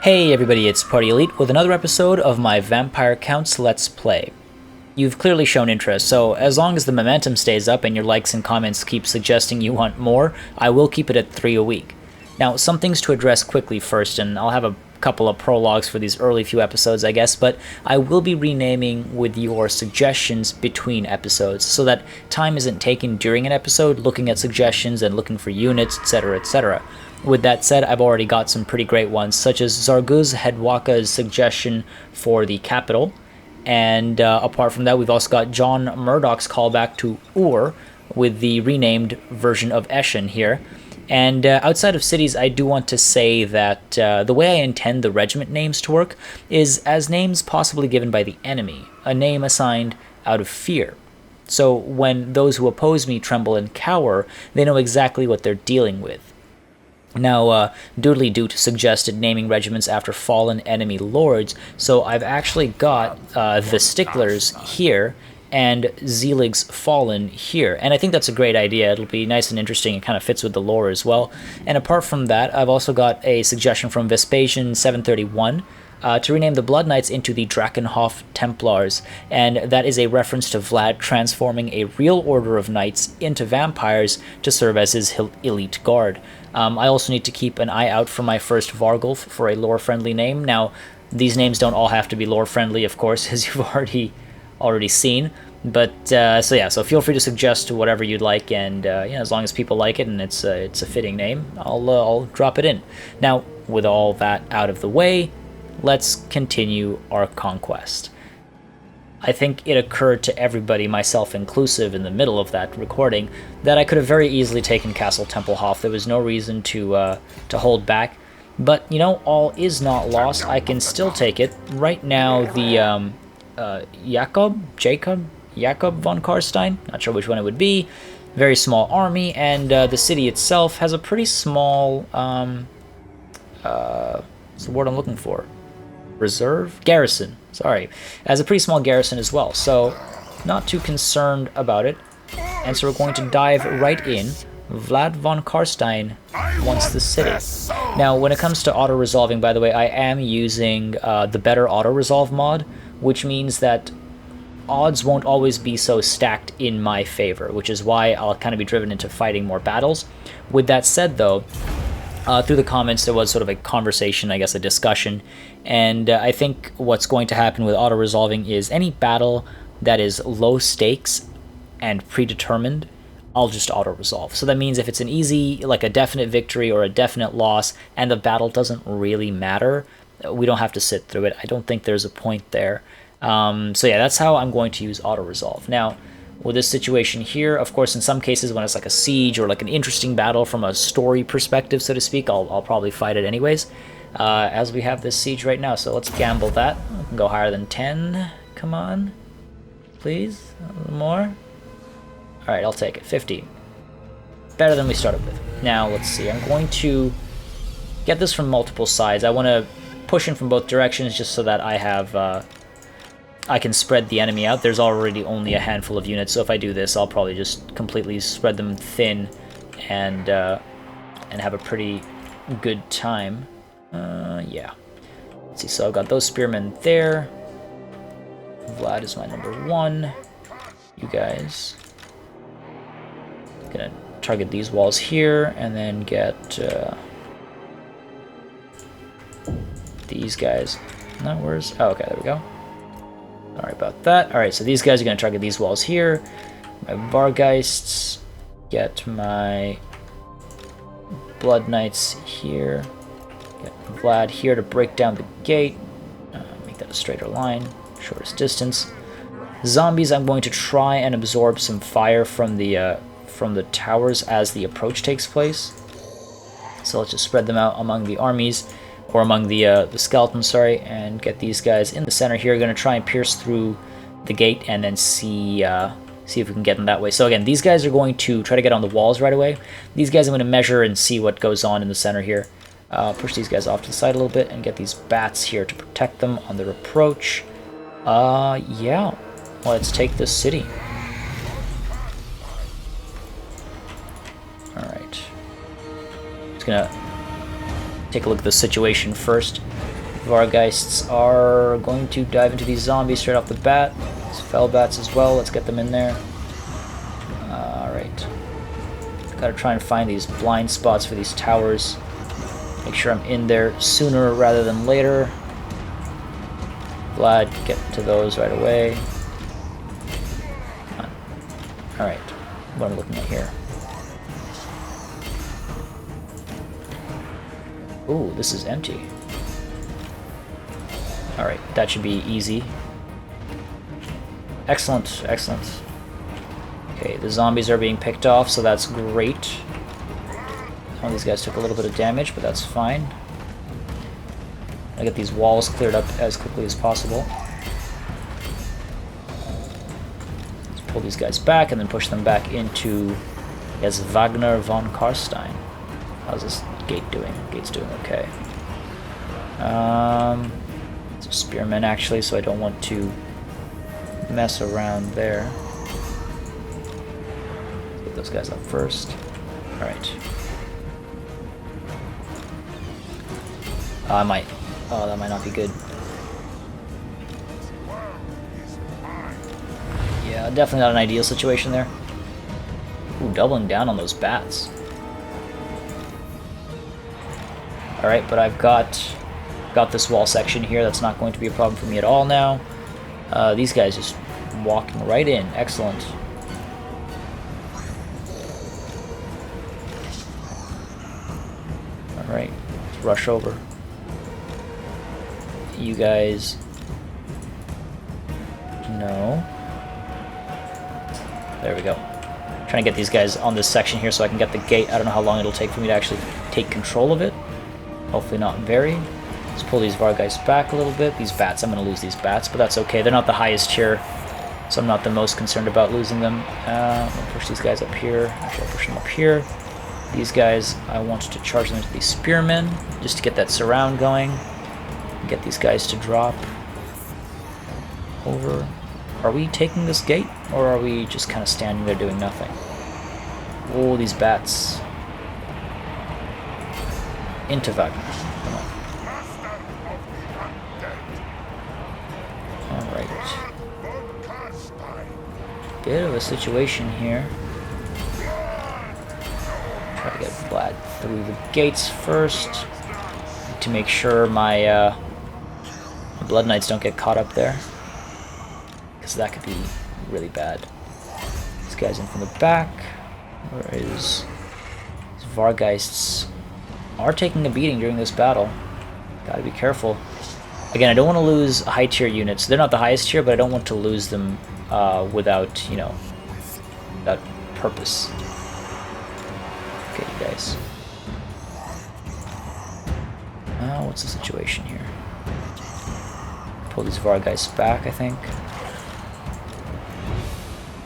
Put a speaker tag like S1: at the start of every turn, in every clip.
S1: Hey everybody, it's Party Elite with another episode of my Vampire Counts Let's Play. You've clearly shown interest, so as long as the momentum stays up and your likes and comments keep suggesting you want more, I will keep it at 3 a week. Now, some things to address quickly first, and I'll have a couple of prologues for these early few episodes, I guess, but I will be renaming with your suggestions between episodes, so that time isn't taken during an episode looking at suggestions and looking for units, etc., etc. With that said, I've already got some pretty great ones, such as Zarguz Hedwaka's suggestion for the capital, and apart from that, we've also got John Murdoch's callback to Ur with the renamed version of Eschen here. And outside of cities, I do want to say that the way I intend the regiment names to work is as names possibly given by the enemy, a name assigned out of fear. So when those who oppose me tremble and cower, they know exactly what they're dealing with. Now, Doodly Doot suggested naming regiments after fallen enemy lords, so I've actually got the Sticklers here and Zelig's Fallen here, and I think that's a great idea. It'll be nice and interesting. It kind of fits with the lore as well. And apart from that, I've also got a suggestion from Vespasian 731 to rename the Blood Knights into the Drakenhof Templars, and that is a reference to Vlad transforming a real order of knights into vampires to serve as his elite guard. I also need to keep an eye out for my first Vargulf for a lore-friendly name. Now, these names don't all have to be lore-friendly, of course, as you've already seen. But so feel free to suggest whatever you'd like, and as long as people like it and it's a fitting name, I'll drop it in. Now, with all that out of the way, let's continue our conquest. I think it occurred to everybody, myself inclusive, in the middle of that recording, that I could have very easily taken Castle Templehof. There was no reason to hold back. But, all is not lost. I can still take it. Right now, the Jakob von Carstein, not sure which one it would be, very small army, and the city itself has a pretty small, what's the word I'm looking for? Garrison, sorry. It has a pretty small garrison as well, so not too concerned about it. And so we're going to dive right in. Vlad von Carstein wants the city. Now, when it comes to auto-resolving, by the way, I am using the better auto-resolve mod, which means that odds won't always be so stacked in my favor, which is why I'll kind of be driven into fighting more battles. With that said, though, through the comments, there was sort of a conversation, I guess a discussion, and I think what's going to happen with auto-resolving is any battle that is low stakes and predetermined, I'll just auto-resolve. So that means if it's an easy, like a definite victory or a definite loss, and the battle doesn't really matter, we don't have to sit through it. I don't think there's a point there. So yeah, that's how I'm going to use auto-resolve. Now, with this situation here, of course, in some cases when it's like a siege or like an interesting battle from a story perspective, so to speak, I'll probably fight it anyways, as we have this siege right now. So let's gamble that. We can go higher than 10. Come on. Please. A little more. Alright, I'll take it. 15. Better than we started with. Now, let's see. I'm going to get this from multiple sides. I want to push in from both directions just so that I have... I can spread the enemy out. There's already only a handful of units, so if I do this, I'll probably just completely spread them thin and have a pretty good time. Yeah. Let's see, so I've got those spearmen there. Vlad is my number 1. You guys. Gonna target these walls here, and then get these guys. No, where's... Oh, okay, there we go. Alright about that. Alright, so these guys are going to target these walls here. My Vargeists. Get my Blood Knights here. Get Vlad here to break down the gate. Make that a straighter line. Shortest distance. Zombies, I'm going to try and absorb some fire from the towers as the approach takes place. So let's just spread them out among the armies. Or among the skeletons, sorry, and get these guys in the center here. Going to try and pierce through the gate and then see if we can get them that way. So again, these guys are going to try to get on the walls right away. These guys I'm going to measure and see what goes on in the center here. Push these guys off to the side a little bit and get these bats here to protect them on their approach. Yeah, let's take this city. Alright. Just gonna take a look at the situation first. Vargeists are going to dive into these zombies straight off the bat. These fell bats as well. Let's get them in there. Alright. Gotta try and find these blind spots for these towers. Make sure I'm in there sooner rather than later. Vlad, get to those right away. Alright. What am I looking at here? Ooh, this is empty. Alright, that should be easy. Excellent, excellent. Okay, the zombies are being picked off, so that's great. Some of these guys took a little bit of damage, but that's fine. I get these walls cleared up as quickly as possible. Let's pull these guys back and then push them back into Vlad von Carstein. How's this gate doing? Gate's doing okay. It's a spearman actually, so I don't want to mess around there. Let's get those guys up first. Alright. I might. Oh, that might not be good. Yeah, definitely not an ideal situation there. Ooh, doubling down on those bats. Alright, but I've got this wall section here. That's not going to be a problem for me at all now. These guys just walking right in. Excellent. Alright, let's rush over. You guys... No. There we go. Trying to get these guys on this section here so I can get the gate. I don't know how long it'll take for me to actually take control of it. Hopefully not very. Let's pull these Vargeists back a little bit. These bats, I'm going to lose these bats, but that's okay. They're not the highest tier, so I'm not the most concerned about losing them. I'm going to push these guys up here. Actually, I'll push them up here. These guys, I want to charge them into these spearmen, just to get that surround going. Get these guys to drop over. Are we taking this gate, or are we just kind of standing there doing nothing? Oh, these bats. Into Wagner. Come on. Alright. Bit of a situation here. Try to get Vlad through the gates first to make sure my Blood Knights don't get caught up there, because that could be really bad. This guy's in from the back. Where is... These Vargeists are taking a beating during this battle. Gotta be careful. Again, I don't want to lose high tier units. They're not the highest tier, but I don't want to lose them without, you know, without purpose. Okay, you guys. What's the situation here? Pull these Vargeists back, I think.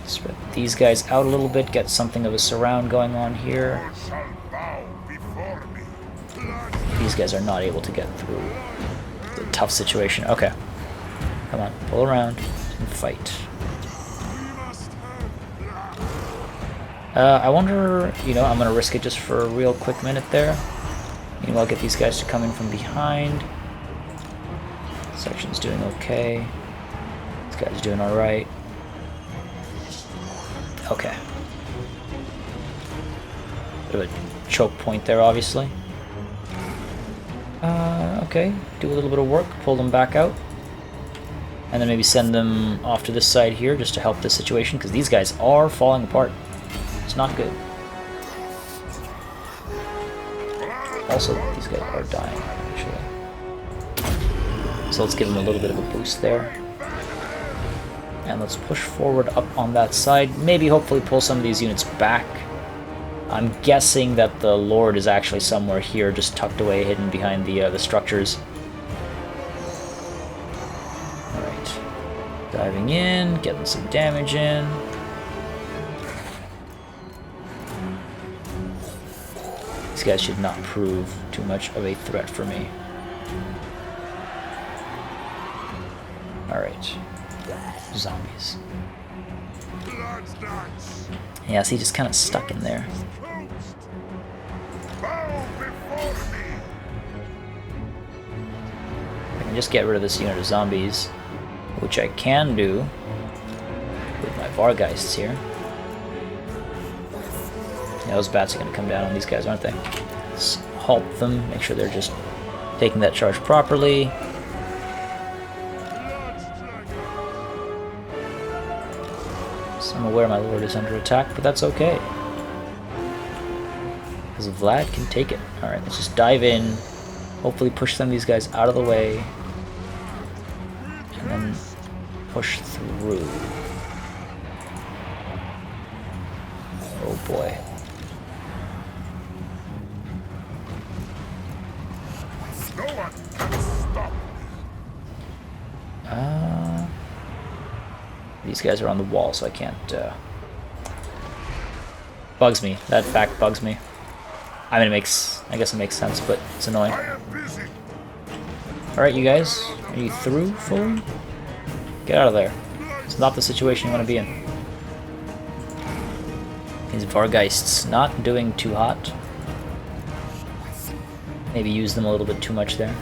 S1: Spread these guys out a little bit, get something of a surround going on here. These guys are not able to get through. It's a tough situation. Okay. Come on, pull around and fight. I wonder, you know, I'm going to risk it just for a real quick minute there. Meanwhile, get these guys to come in from behind. Section's doing okay. This guy's doing alright. Okay. Bit of a choke point there, obviously. Okay, do a little bit of work, pull them back out. And then maybe send them off to this side here just to help this situation, because these guys are falling apart. It's not good. Also, these guys are dying, actually. So let's give them a little bit of a boost there. And let's push forward up on that side. Maybe hopefully pull some of these units back. I'm guessing that the Lord is actually somewhere here, just tucked away, hidden behind the structures. Alright. Diving in, getting some damage in. These guys should not prove too much of a threat for me. Alright. Zombies. Yeah, see, just kind of stuck in there. just get rid of this unit of zombies, which I can do with my Vargeists here. Yeah, those bats are going to come down on these guys, aren't they? Let's halt them, make sure they're just taking that charge properly. So I'm aware my lord is under attack, but that's okay. Because Vlad can take it. Alright, let's just dive in. Hopefully push some of these guys out of the way. And then push through. Oh boy.
S2: No one can stop.
S1: These guys are on the wall, so I can't, bugs me. That fact bugs me. I mean, I guess it makes sense, but it's annoying. Alright, you guys. Are you through fully? Get out of there. It's not the situation you want to be in. These Vargeists not doing too hot. Maybe use them a little bit too much there.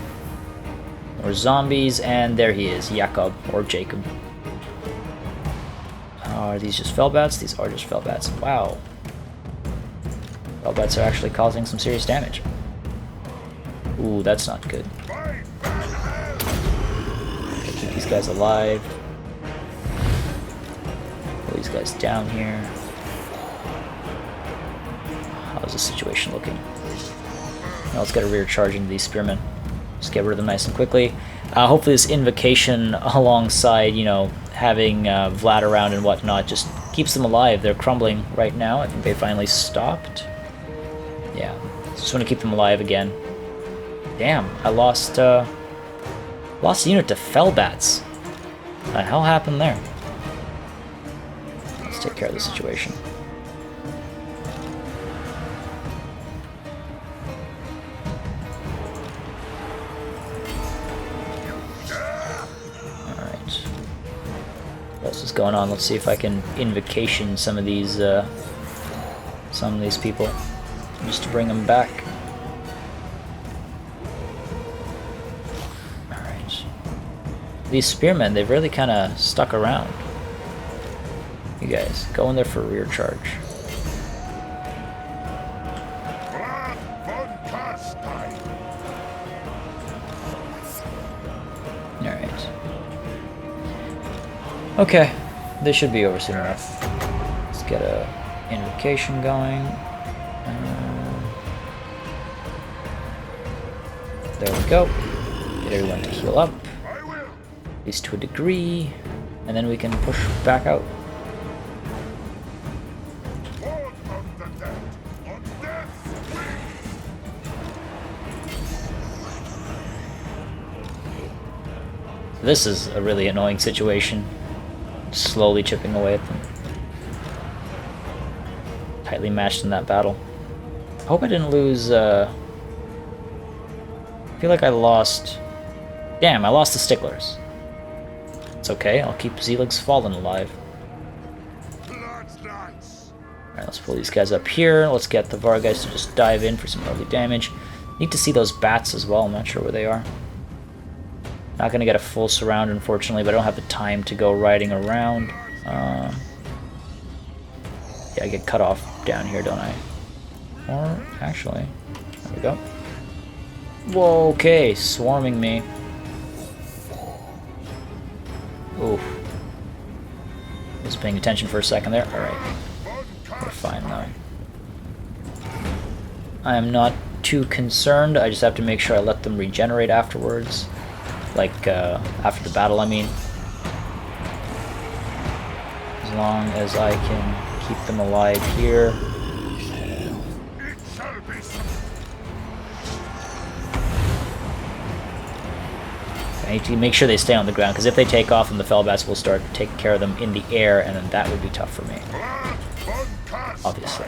S1: More zombies, and there he is, Jakob, or Jacob. Are these just Fellbats? These are just Fellbats. Wow. Fellbats are actually causing some serious damage. Ooh, that's not good. Keep these guys alive. Pull these guys down here. How's the situation looking? Now let's get a rear charge into these spearmen. Just get rid of them nice and quickly. Hopefully this invocation alongside, you know, having Vlad around and whatnot just keeps them alive. They're crumbling right now. I think they finally stopped. Yeah, just want to keep them alive again. Damn, I lost a unit to Fellbats. What the hell happened there? Let's take care of the situation. Alright. What else is going on? Let's see if I can invocation some of these people. Just to bring them back. Alright. These spearmen, they've really kind of stuck around. You guys, go in there for a rear charge.
S2: Vlad von Carstein.
S1: Alright. Okay, this should be over soon enough. Let's get a invocation going. There we go. Get everyone to heal up, at least to a degree, and then we can push back out. This is a really annoying situation. Slowly chipping away at them. Tightly matched in that battle. I hope I didn't lose, I feel like I lost... Damn, I lost the Sticklers. It's okay, I'll keep Zelig's Fallen alive. Alright, let's pull these guys up here. Let's get the Vargeist to just dive in for some early damage. Need to see those bats as well, I'm not sure where they are. Not gonna get a full surround, unfortunately, but I don't have the time to go riding around. Yeah, I get cut off down here, don't I? Or, actually, there we go. Whoa, okay, swarming me. Oof. Was paying attention for a second there. Alright. We're fine now. I am not too concerned. I just have to make sure I let them regenerate afterwards. Like, after the battle, I mean. As long as I can keep them alive here. I need to make sure they stay on the ground, because if they take off, then the Fellbats will start taking care of them in the air, and then that would be tough for me. Obviously.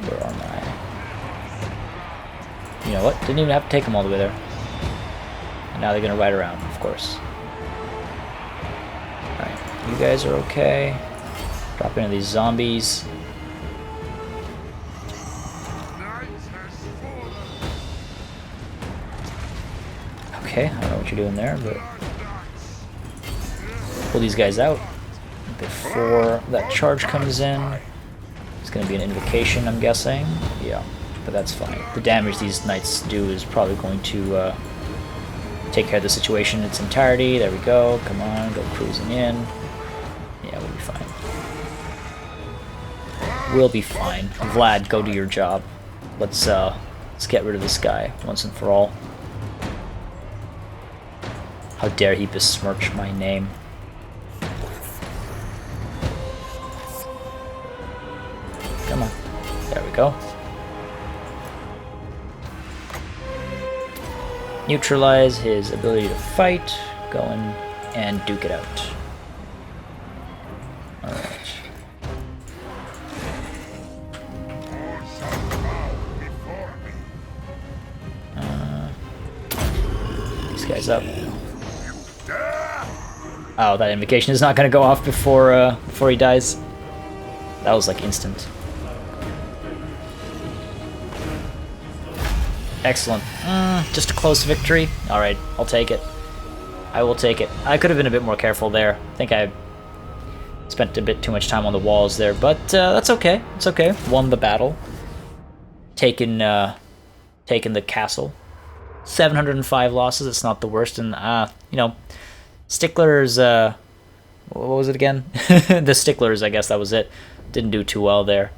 S1: Where are my... You know what? Didn't even have to take them all the way there. And now they're going to ride around, of course. Alright, you guys are okay. Drop into these zombies. Okay, I don't know what you're doing there, but pull these guys out before that charge comes in. It's going to be an invocation, I'm guessing. Yeah, but that's fine. The damage these knights do is probably going to take care of the situation in its entirety. There we go. Come on, go cruising in. Yeah, we'll be fine. We'll be fine. Vlad, go do your job. Let's get rid of this guy once and for all. How dare he besmirch my name. Come on. There we go. Neutralize his ability to fight. Go in and duke it out. Alright. These guys up. Oh, that invocation is not going to go off before he dies. That was like instant. Excellent. Just a close victory. Alright, I'll take it. I will take it. I could have been a bit more careful there. I think I spent a bit too much time on the walls there, but that's okay. It's okay. Won the battle. Taken the castle. 705 losses. It's not the worst. And, you know, Sticklers, what was it again? The Sticklers, I guess that was it. Didn't do too well there.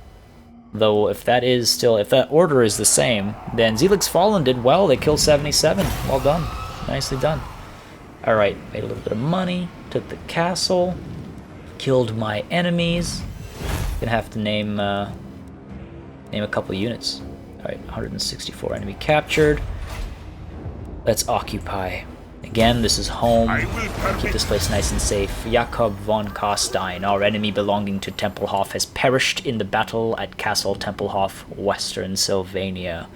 S1: Though, if that order is the same, then Zelix Fallen did well. They killed 77. Well done. Nicely done. Alright, made a little bit of money. Took the castle. Killed my enemies. Gonna have to name a couple units. Alright, 164 enemy captured. Let's occupy. Again, this is home. Keep this place nice and safe. Jakob von Carstein, our enemy belonging to Templehof, has perished in the battle at Castle Templehof, Western Sylvania.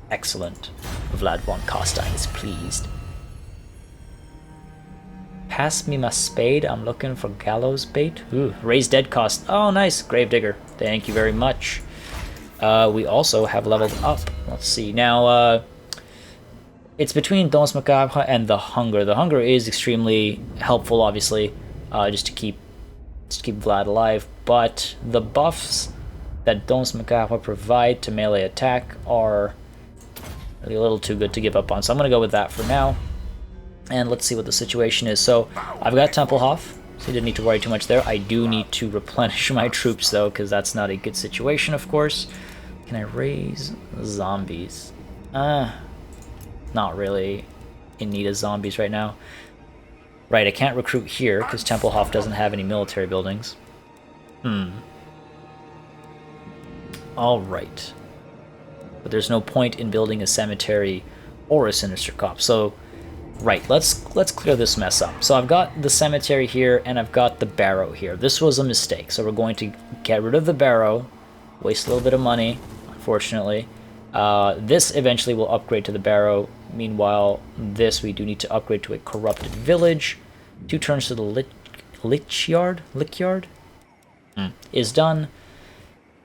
S1: Excellent. Vlad von Carstein is pleased. Pass me my spade. I'm looking for gallows bait. Ooh, raise dead cost. Oh, nice. Gravedigger. Thank you very much. We also have leveled up. Let's see. Now, it's between Danse Macabre and the Hunger. The Hunger is extremely helpful, obviously, just to keep Vlad alive. But the buffs that Danse Macabre provide to melee attack are really a little too good to give up on. So I'm going to go with that for now. And let's see what the situation is. So I've got Templehof, so you didn't need to worry too much there. I do need to replenish my troops, though, because that's not a good situation, of course. Can I raise zombies? Not really in need of zombies right now. Right, I can't recruit here because Templehof doesn't have any military buildings. Alright. But there's no point in building a cemetery or a sinister cop. So, right, let's clear this mess up. So I've got the cemetery here and I've got the barrow here. This was a mistake. So we're going to get rid of the barrow. Waste a little bit of money, unfortunately. This eventually will upgrade to the barrow. Meanwhile, this we do need to upgrade to a corrupted village. 2 turns to the lich yard is done.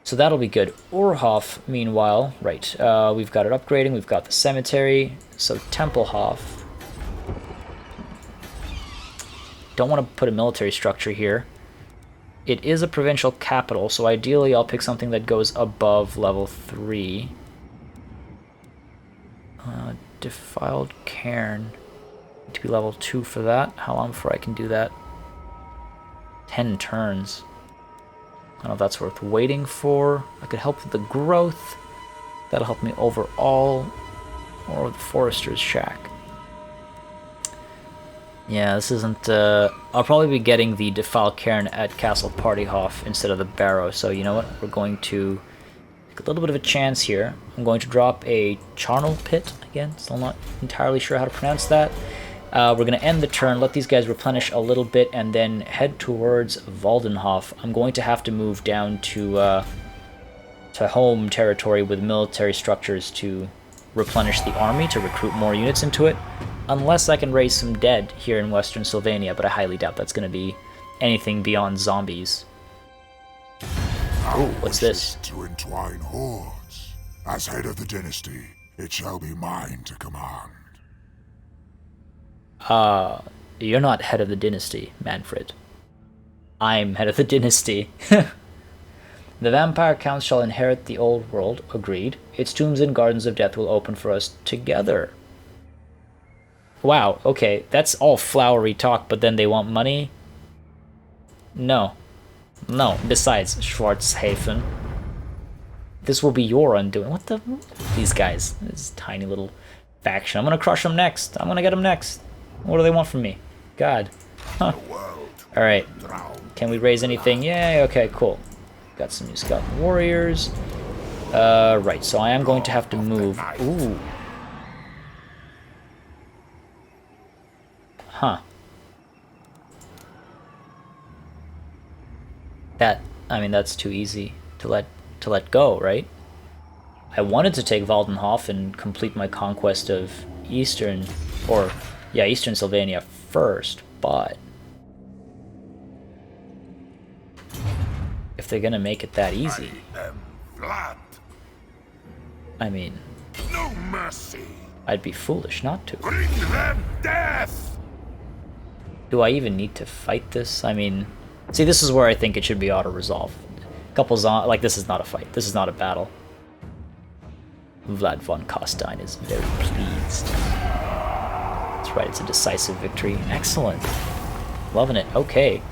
S1: So that'll be good. Urhof, meanwhile, right, we've got it upgrading. We've got the cemetery. So Templehof. Don't want to put a military structure here. It is a provincial capital, so ideally I'll pick something that goes above level 3. Defiled cairn. Need to be level 2 for that. How long before I can do that? 10 turns. I don't know if that's worth waiting for. I could help with the growth. That'll help me overall. Or the forester's shack. Yeah, this isn't... I'll probably be getting the defiled cairn at Castle Partyhof instead of the barrow. So you know what? We're going to take a little bit of a chance here. I'm going to drop a charnel pit. Again, still not entirely sure how to pronounce that. We're going to end the turn, let these guys replenish a little bit, and then head towards Waldenhof. I'm going to have to move down to home territory with military structures to replenish the army, to recruit more units into it. Unless I can raise some dead here in Western Sylvania, but I highly doubt that's going to be anything beyond zombies. Ooh, what's this?
S2: To entwine hordes. As head of the dynasty, it shall be mine to command.
S1: You're not head of the dynasty, Manfred. I'm head of the dynasty. The vampire counts shall inherit the old world, agreed. Its tombs and gardens of death will open for us together. Wow, okay, that's all flowery talk, but then they want money? No. No, besides, Schwarzhafen. This will be your undoing. What the? These guys, this tiny little faction. I'm gonna crush them next. I'm gonna get them next. What do they want from me? God. Huh. Alright. Can we raise anything? Yay, okay, cool. Got some new skeleton warriors. Right, so I am going to have to move. Ooh. Huh. I mean, that's too easy to let go, right? I wanted to take Waldenhof and complete my conquest of Eastern Sylvania first, but if they're gonna make it that easy,
S2: I am Vlad.
S1: I mean,
S2: No mercy.
S1: I'd be foolish not to.
S2: Bring them death.
S1: Do I even need to fight this? I mean, see, this is where I think it should be auto-resolve. Couples on, like, this is not a fight. This is not a battle. Vlad von Carstein is very pleased. That's right, it's a decisive victory. Excellent. Loving it. Okay.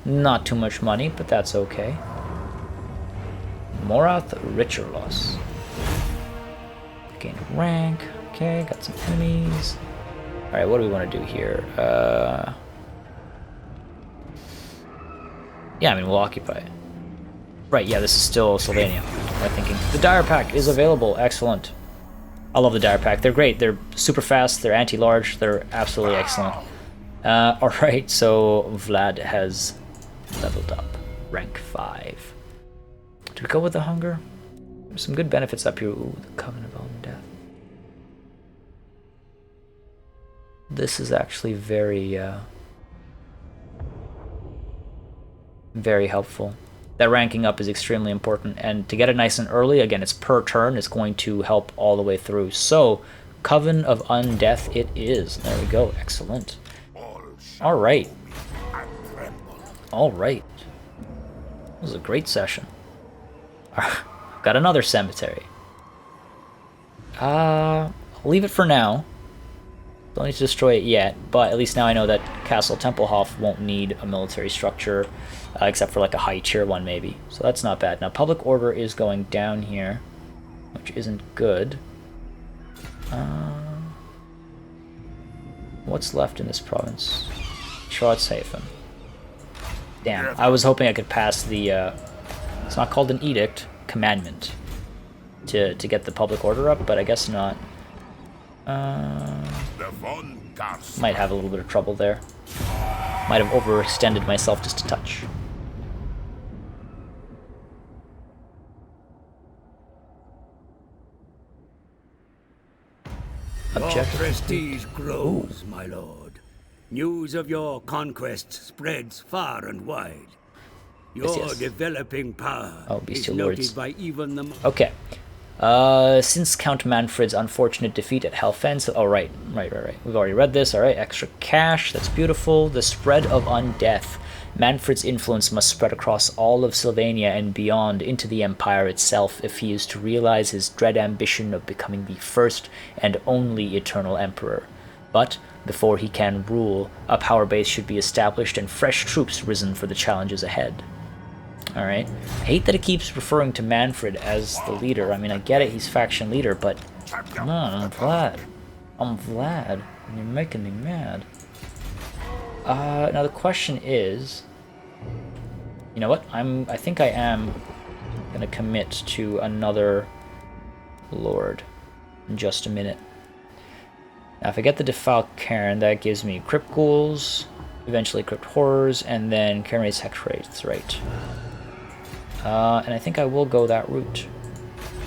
S1: Not too much money, but that's okay. Morath Richerlos. Gained rank. Okay, got some enemies. Alright, what do we want to do here? Yeah, I mean, we'll occupy it. Right, yeah, this is still Sylvania. What am I thinking? The Dire Pack is available. Excellent. I love the Dire Pack. They're great. They're super fast. They're anti-large. They're absolutely excellent. Alright, so Vlad has leveled up. Rank 5. Did we go with the hunger? There's some good benefits up here. Ooh, the Covenant of Death. This is actually very, very helpful. That ranking up is extremely important, and to get it nice and early, again, it's per turn, it's going to help all the way through. So, Coven of Undeath it is. There we go. Excellent. Alright. Alright. This was a great session. Got another cemetery. I'll leave it for now. Don't need to destroy it yet, but at least now I know that Castle Templehof won't need a military structure, except for like a high tier one maybe. So that's not bad. Now public order is going down here, which isn't good. What's left in this province? Schwarzhafen. Damn, I was hoping I could pass the, it's not called an edict, commandment, to get the public order up, but I guess not. Might have a little bit of trouble there. Might have overextended myself just a touch.
S3: Your prestige grows, my lord. News of your conquest spreads far and wide. Your developing power is noted by even the...
S1: Okay. Since Count Manfred's unfortunate defeat at Helfens... Oh, right. We've already read this. Alright, extra cash. That's beautiful. The spread of undeath. Manfred's influence must spread across all of Sylvania and beyond into the Empire itself if he is to realize his dread ambition of becoming the first and only eternal emperor. But, before he can rule, a power base should be established and fresh troops risen for the challenges ahead. Alright. I hate that it keeps referring to Manfred as the leader. I mean, I get it, he's faction leader, but... Come on, I'm Vlad. I'm Vlad, and you're making me mad. Now the question is... You know what? I think I am gonna commit to another lord in just a minute. Now if I get the Defile Cairn, that gives me Crypt Ghouls, eventually Crypt Horrors, and then Cairn Race Hex Wraiths, right. And I think I will go that route.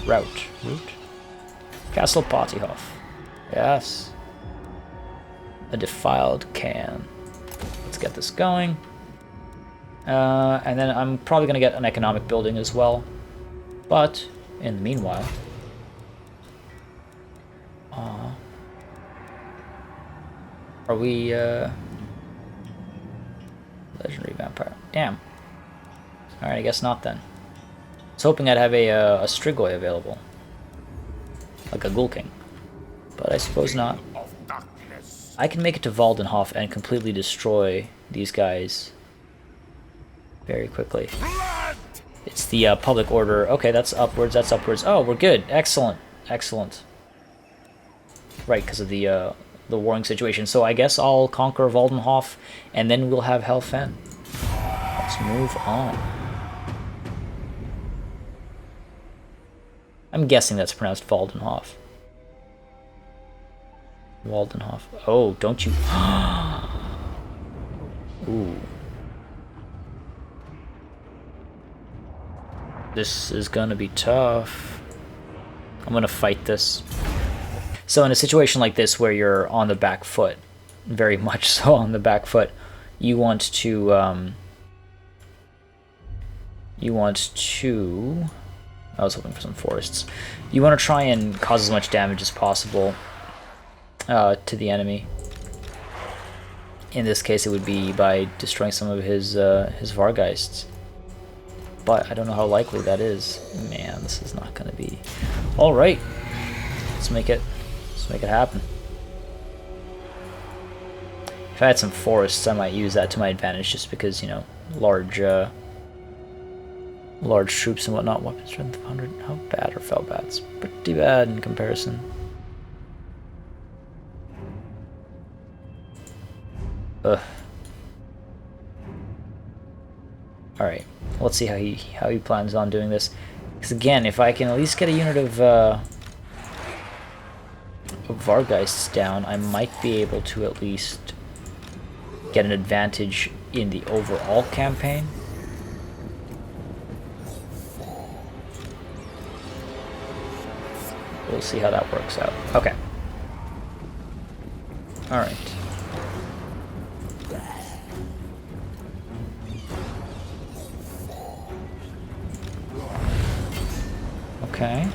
S1: Route? Castle Pottyhof. Yes. A Defiled Cairn. Let's get this going. And then I'm probably going to get an economic building as well. But, in the meanwhile... Are we, Legendary Vampire? Damn. Alright, I guess not then. I was hoping I'd have a Strigoi available. Like a Ghoul King. But I suppose not. I can make it to Waldenhof and completely destroy these guys very quickly. It's the public order. Okay, that's upwards, that's upwards. Oh, we're good. Excellent. Excellent. Right, because of the warring situation. So I guess I'll conquer Waldenhof, and then we'll have Helfen. Let's move on. I'm guessing that's pronounced Waldenhof. Waldenhof. Oh, don't you... Ooh. This is gonna be tough. I'm gonna fight this. So in a situation like this where you're on the back foot, very much so on the back foot, you want to I was hoping for some forests. You want to try and cause as much damage as possible to the enemy. In this case, it would be by destroying some of his Vargeists. But I don't know how likely that is. Man, this is not going to be... Alright. Let's make it happen. If I had some forests, I might use that to my advantage just because, you know, large troops and whatnot. Weapon strength of 100. How bad are Felbats? Pretty bad in comparison. Ugh. Alright, let's see how he plans on doing this. Because again, if I can at least get a unit of Vargeists down, I might be able to at least get an advantage in the overall campaign. We'll see how that works out. Okay. Alright. Okay.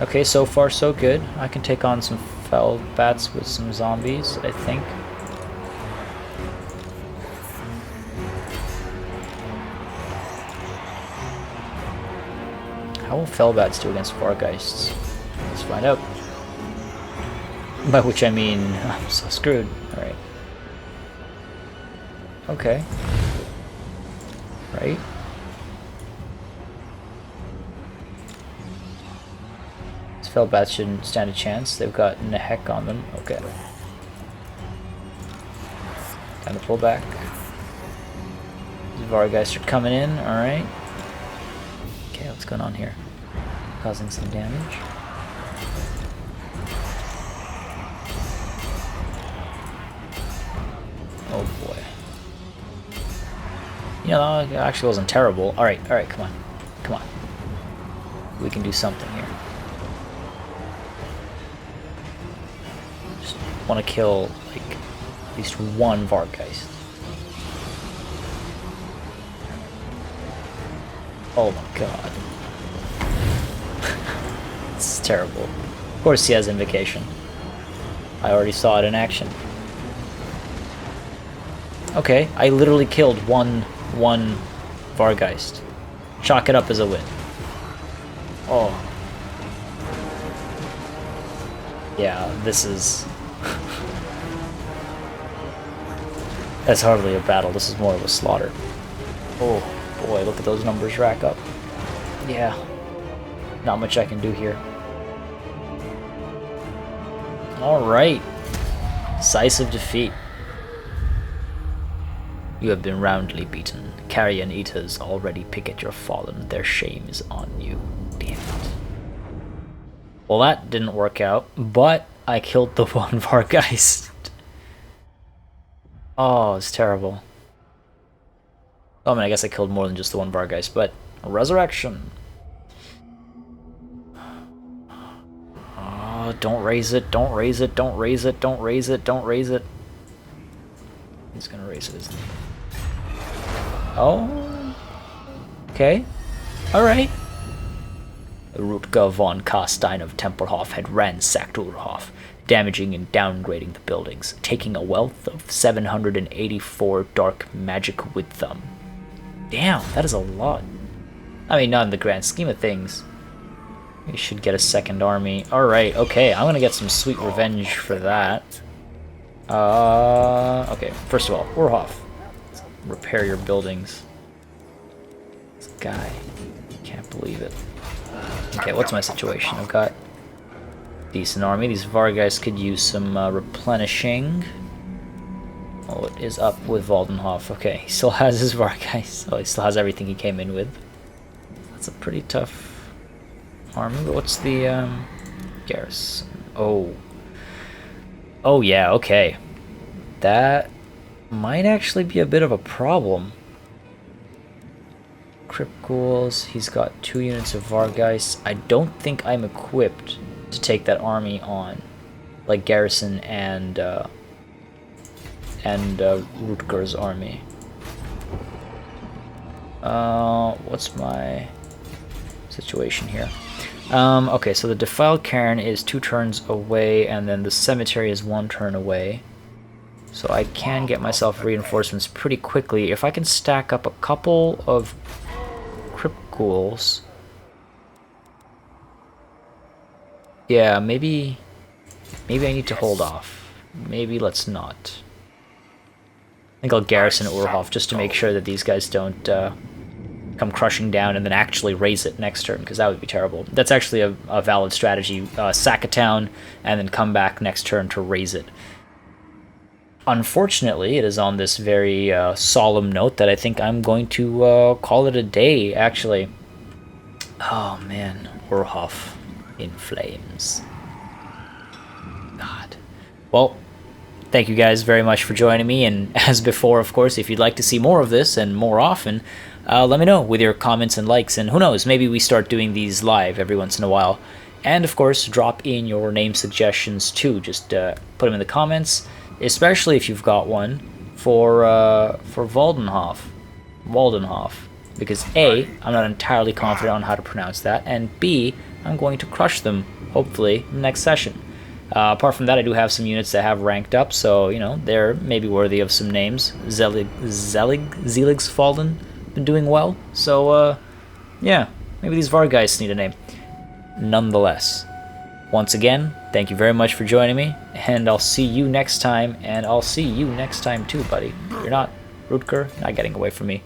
S1: Okay, so far so good. I can take on some fell bats with some zombies, I think. How will Fellbats do against Vargeists? Let's find out. By which I mean, I'm so screwed. Alright. Okay. Right. These Fellbats shouldn't stand a chance. They've got Nehek on them. Okay. Time to pull back. These Vargeists are coming in. Alright. Okay, what's going on here? Causing some damage. Oh boy. You know, it actually wasn't terrible. Alright, come on. Come on. We can do something here. Just want to kill, like, at least one Vargeist. Oh my god. This is terrible. Of course he has Invocation. I already saw it in action. Okay, I literally killed one Vargeist. Chalk it up as a win. Oh. Yeah, this is... That's hardly a battle, this is more of a slaughter. Oh boy, look at those numbers rack up. Yeah. Not much I can do here. Alright. Decisive defeat. You have been roundly beaten. Carrion eaters already pick at your fallen. Their shame is on you. Damn it. Well, that didn't work out, but I killed the one Vargeist. Oh, it's terrible. Oh, I mean, I guess I killed more than just the one Vargeist, but resurrection. Oh, don't raise it, don't raise it, don't raise it, don't raise it, don't raise it. He's gonna raise it, isn't he? Oh. Okay. Alright. Rutger von Carstein of Templehof had ransacked Ulrhof, damaging and downgrading the buildings, taking a wealth of 784 dark magic with them. Damn, that is a lot. I mean, not in the grand scheme of things. We should get a second army. Alright, okay, I'm gonna get some sweet revenge for that. Okay, first of all, Wardenhof. Let's repair your buildings. This guy. Can't believe it. Okay, what's my situation? I've got decent army. These Vargas could use some replenishing. Oh, it is up with Waldenhof. Okay, he still has his Vargas. So he still has everything he came in with. That's a pretty tough army. But what's the garrison? Oh. Oh yeah, okay. That might actually be a bit of a problem. Crypt Ghouls, he's got 2 units of Vargas. I don't think I'm equipped to take that army on. Like Garrison and Rutger's army. What's my situation here? Okay, so the Defiled Cairn is 2 turns away, and then the Cemetery is 1 turn away. So I can get myself reinforcements pretty quickly. If I can stack up a couple of Crypt Ghouls. Yeah, maybe I need to hold off. Maybe let's not. I think I'll garrison Urhof just to make sure that these guys don't come crushing down and then actually raise it next turn, because that would be terrible. That's actually a valid strategy. Sack a town and then come back next turn to raise it. Unfortunately, it is on this very solemn note that I think I'm going to call it a day, actually. Oh man, Urhof in flames. God. Well, thank you guys very much for joining me, and as before, of course, if you'd like to see more of this and more often, let me know with your comments and likes, and who knows, maybe we start doing these live every once in a while. And of course, drop in your name suggestions too. Just put them in the comments, especially if you've got one for Waldenhof, because A, I'm not entirely confident on how to pronounce that, and B, I'm going to crush them, hopefully, in the next session. Apart from that, I do have some units that have ranked up, so, you know, they're maybe worthy of some names. Zelig's Fallen, been doing well, so, yeah, maybe these Vargas need a name. Nonetheless, once again, thank you very much for joining me, and I'll see you next time, and I'll see you next time too, buddy. You're not, Rutger, not getting away from me.